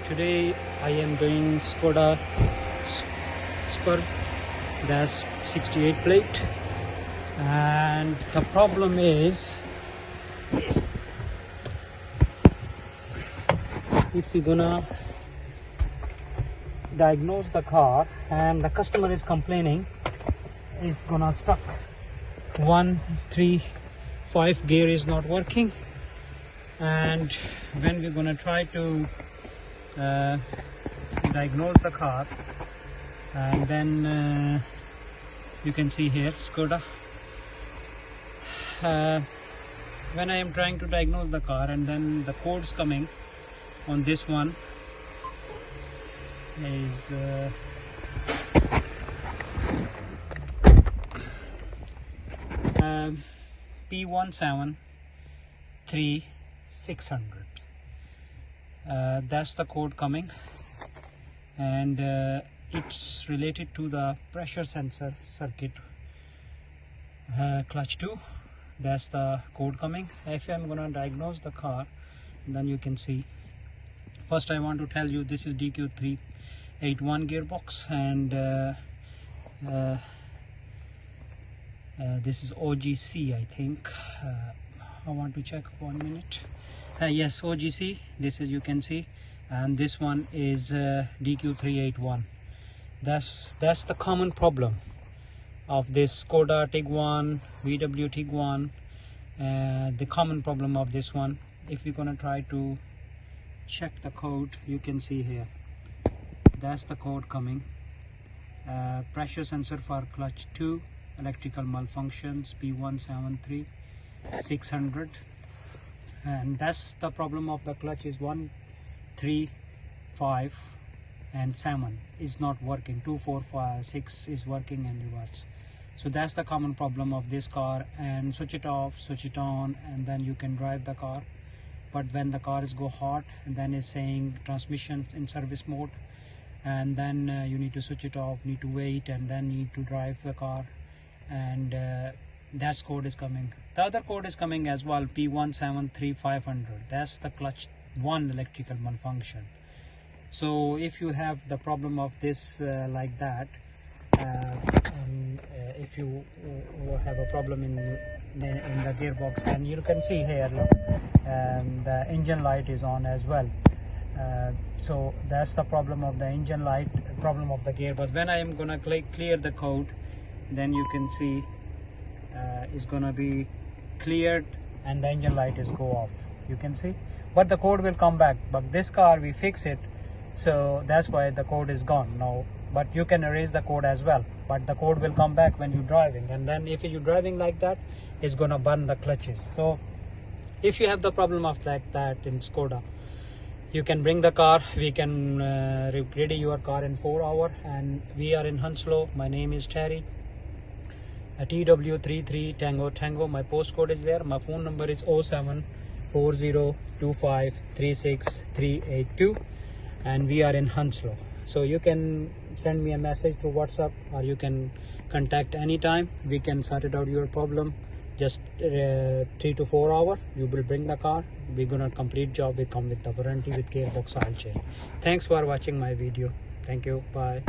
Today I am doing SKODA Spur, that's 68 plate, and the problem is if we're gonna diagnose the car and the customer is complaining it's gonna stuck 1, 3, 5 gear is not working, and when we're gonna try to diagnose the car, and then you can see here SKODA, when I am trying to diagnose the car and then the codes coming on this one is P173600. That's the code coming, and it's related to the pressure sensor circuit, clutch 2. That's the code coming. If I'm gonna diagnose the car, then you can see. First I want to tell you this is DQ381 gearbox, and this is OGC, I think. I want to check 1 minute. Yes, OGC, this is, you can see, and this one is DQ381. That's the common problem of this SKODA Tiguan, VW Tiguan. The common problem of this one, if you're gonna try to check the code, you can see here, that's the code coming. Pressure sensor for clutch 2, electrical malfunctions, P173600. And that's the problem of the clutch is 1, 3, 5 and 7 is not working. 2, 4, 5, 6 is working in reverse. So that's the common problem of this car. And switch it off, switch it on, and then you can drive the car. But when the car is go hot, and then it's saying transmission in service mode, and then you need to switch it off, need to wait, and then need to drive the car, and that code is coming. The other code is coming as well, P173500. That's the clutch 1 electrical malfunction. So if you have the problem of this like that, if you have a problem in the gearbox, and you can see here, look, the engine light is on as well. So that's the problem of the engine light, problem of the gearbox. When I am gonna clear the code, then you can see is gonna be cleared and the engine light is go off, you can see, but the code will come back. But this car we fix it, so that's why the code is gone now. But you can erase the code as well, but the code will come back when you're driving, and then if you're driving like that, it's gonna burn the clutches. So if you have the problem of like that in SKODA, you can bring the car, we can ready your car in 4 hours, and we are in Hounslow. My name is Terry, TW33 Tango. My postcode is there. My phone number is 07402536382, and we are in Hounslow. So you can send me a message through WhatsApp, or you can contact anytime. We can sort it out your problem. Just 3 to 4 hours, you will bring the car. We're gonna complete job. We come with the warranty with gearbox oil change. Thanks for watching my video. Thank you. Bye.